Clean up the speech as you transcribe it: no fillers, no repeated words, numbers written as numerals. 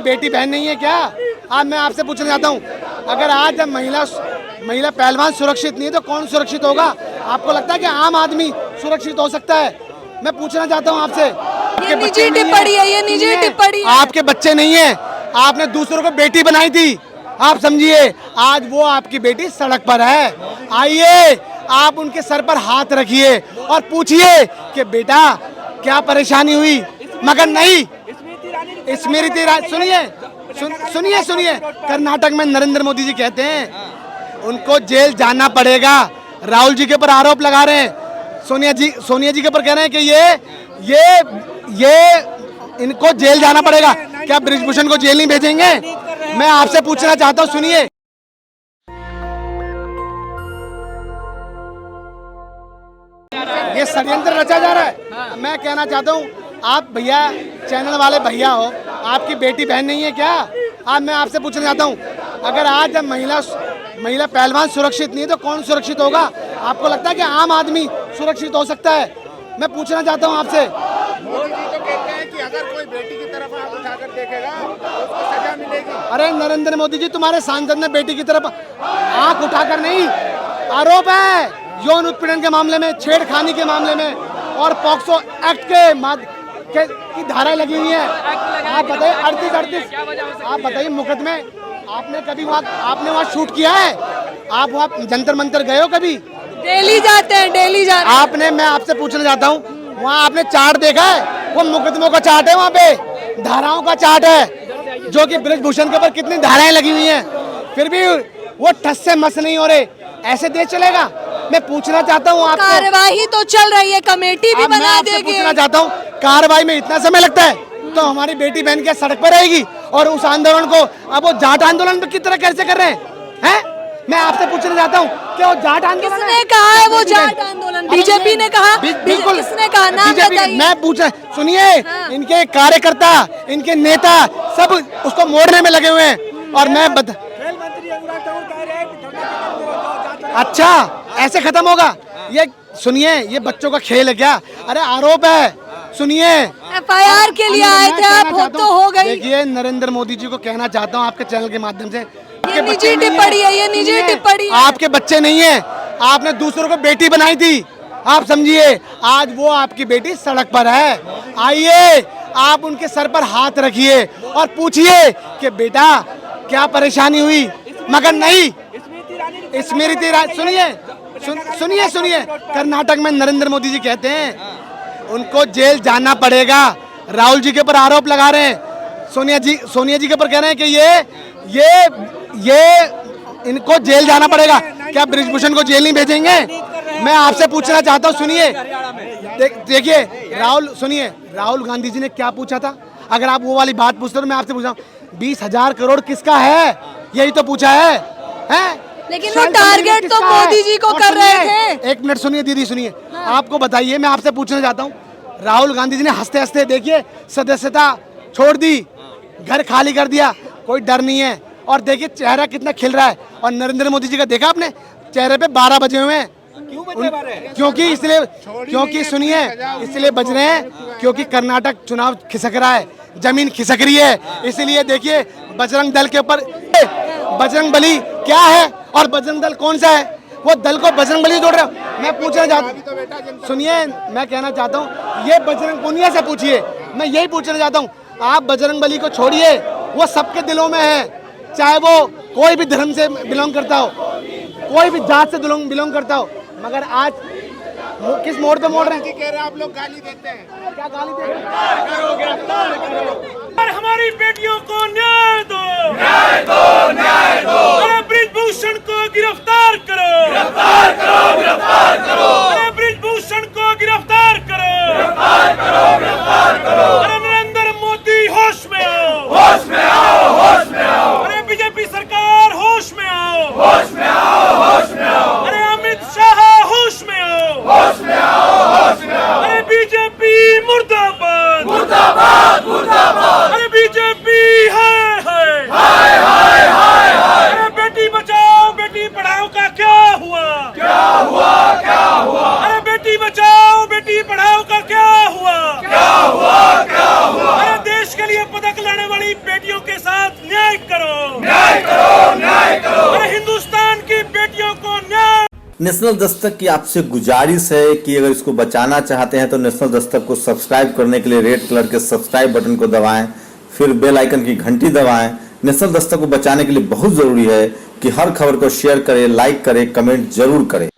बेटी बहन नहीं है क्या? आज मैं आपसे पूछना चाहता हूँ, अगर आज जब महिला पहलवान सुरक्षित नहीं है तो कौन सुरक्षित होगा? आपको लगता है कि आम आदमी सुरक्षित हो सकता है? मैं पूछना चाहता हूँ आपसे। ये निजी टिप्पणी है, ये निजी टिप्पणी है। आपके बच्चे नहीं है, आपने दूसरों को बेटी बनाई थी, आप समझिए आज वो आपकी बेटी सड़क पर है। आइए आप उनके सर पर हाथ रखिए और पूछिए कि बेटा क्या परेशानी हुई, मगर नहीं। स्मृति ईरानी सुनिए, कर्नाटक में नरेंद्र मोदी जी कहते हैं उनको जेल जाना पड़ेगा। राहुल जी के ऊपर आरोप लगा रहे हैं, सोनिया जी के ऊपर कह रहे हैं कि ये इनको जेल जाना पड़ेगा। क्या ब्रिजभूषण को जेल नहीं भेजेंगे? मैं आपसे पूछना चाहता हूँ, सुनिए। ये षड्यंत्र रचा जा रहा है। मैं कहना चाहता हूँ, आप भैया चैनल वाले भैया हो, आपकी बेटी बहन नहीं है क्या? आज मैं आपसे पूछना चाहता हूँ, अगर आज जब महिला पहलवान सुरक्षित नहीं है तो कौन सुरक्षित होगा? आपको लगता है कि आम आदमी सुरक्षित हो सकता है? मैं पूछना चाहता हूँ आपसे। मोदी जी तो कहते हैं कि अगर कोई बेटी की तरफ आंख उठाकर देखेगा तो उसको सजा मिलेगी। अरे नरेंद्र मोदी जी, तुम्हारे सांसद ने बेटी की तरफ आंख उठाकर नहीं, आरोप है यौन उत्पीड़न के मामले में, छेड़खानी के मामले में और पॉक्सो एक्ट की धाराएं लगी हुई हैं। आप बताइए 38 आप बताइए मुकदमे आपने कभी वहाँ शूट किया है? आप वहाँ जंतर मंतर गए हो कभी? डेली जाते हैं। आपने, मैं आपसे पूछना चाहता हूँ, वहाँ आपने चार्ट देखा है? वो मुकदमों का चार्ट है, वहाँ पे धाराओं का चार्ट है, जो कि ब्रिजभूषण के ऊपर कितनी धाराएं लगी हुई हैं, फिर भी वो ठस से मस नहीं हो रहे। ऐसे देश चलेगा? मैं पूछना चाहता हूँ आपको। कार्यवाही तो चल रही है, कमेटी भी बना देगी। पूछना चाहता हूँ, कार्रवाई में इतना समय लगता है तो हमारी बेटी बहन क्या सड़क पर रहेगी? और उस आंदोलन को अब वो जाट आंदोलन की तरह कैसे कर रहे हैं? मैं आपसे पूछना चाहता हूँ कि वो जाट आंदोलन किसने कहा है वो जाट आंदोलन? बीजेपी ने कहा? बिल्कुल। किसने कहा? नाम बताइए। मैं पूछा, सुनिए, इनके कार्यकर्ता, इनके नेता सब उसको मोड़ने में लगे हुए हैं। और मैं अच्छा, ऐसे खत्म होगा? ये सुनिए, ये बच्चों का खेल है क्या? अरे आरोप है, सुनिए। FIR के लिए आए थे आप, तो हो गई। देखिए, नरेंद्र मोदी जी को कहना चाहता हूँ आपके चैनल के माध्यम से, ये निजी टिप्पणी है, ये निजी टिप्पणी है। आपके बच्चे नहीं है, आपने दूसरों को बेटी बनाई थी, आप समझिए आज वो आपकी बेटी सड़क पर है। आइए आप उनके सर पर हाथ रखिए और पूछिए कि बेटा क्या परेशानी हुई, मगर नहीं। स्मृति ईरानी सुनिए, कर्नाटक में नरेंद्र मोदी जी कहते हैं उनको जेल जाना पड़ेगा। राहुल जी के ऊपर आरोप लगा रहे हैं, सोनिया जी के ऊपर कह रहे हैं कि ये इनको जेल जाना पड़ेगा। क्या ब्रिजभूषण को जेल नहीं भेजेंगे? मैं आपसे पूछना चाहता हूँ, सुनिए। देखिए राहुल गांधी जी ने क्या पूछा था? अगर आप वो वाली बात पूछते हो तो मैं आपसे पूछ रहा हूँ 20,000 करोड़ किसका है? यही तो पूछा है? लेकिन वो टारगेट तो मोदी जी को कर रहे थे। एक मिनट सुनिए दीदी, सुनिए। आपको बताइए, मैं आपसे पूछना चाहता हूँ, राहुल गांधी जी ने हंसते हंसते देखिए सदस्यता छोड़ दी, घर खाली कर दिया, कोई डर नहीं है। और देखिए चेहरा कितना खिल रहा है। और नरेंद्र मोदी जी का देखा आपने, चेहरे पे 12 बजे हुए हैं। क्योंकि सुनिए, इसलिए बज रहे हैं क्योंकि कर्नाटक चुनाव खिसक रहा है, जमीन खिसक रही है। इसलिए देखिए बजरंग दल के ऊपर बजरंग बली क्या है और बजरंग दल कौन सा है? वो दल को बजरंग बली जोड़ रहे हो। मैं पूछना चाहता हूँ, सुनिए, मैं कहना चाहता हूँ, ये बजरंग पुनिया से पूछिए। मैं यही पूछना चाहता हूँ, आप बजरंग बली को छोड़िए, वो सबके दिलों में है, चाहे वो कोई भी धर्म से बिलोंग करता हो, कोई भी जात से बिलोंग करता हो। मगर आज किस मोड़ पे मोड़ रहे हैं? कह रहे हैं आप लोग गाली देते हैं। क्या गाली दे रहे हैं? हमारी बेटियों को न्याय दो। अरे ब्रिजभूषण को गिरफ्तार करो। अरे ब्रिजभूषण को गिरफ्तार करो। अरे नरेंद्र मोदी होश में आओ। अरे बीजेपी सरकार होश में आओ। अरे अमित शाह होश में आओ। अरे बीजेपी मुर्दाबाद। अरे बीजेपी हाय। अरे बेटी बचाओ बेटी पढ़ाओ का क्या हुआ? न्याय करो, न्याय करो, न्याय करो। अरे हिंदुस्तान की बेटियों को न्याय। नेशनल दस्तक की आपसे गुजारिश है कि अगर इसको बचाना चाहते हैं तो नेशनल दस्तक को सब्सक्राइब करने के लिए रेड कलर के सब्सक्राइब बटन को दबाएं, फिर बेल आइकन की घंटी दबाएं। नेशनल दस्तक को बचाने के लिए बहुत जरूरी है कि हर खबर को शेयर करें, लाइक करें, कमेंट जरूर करें।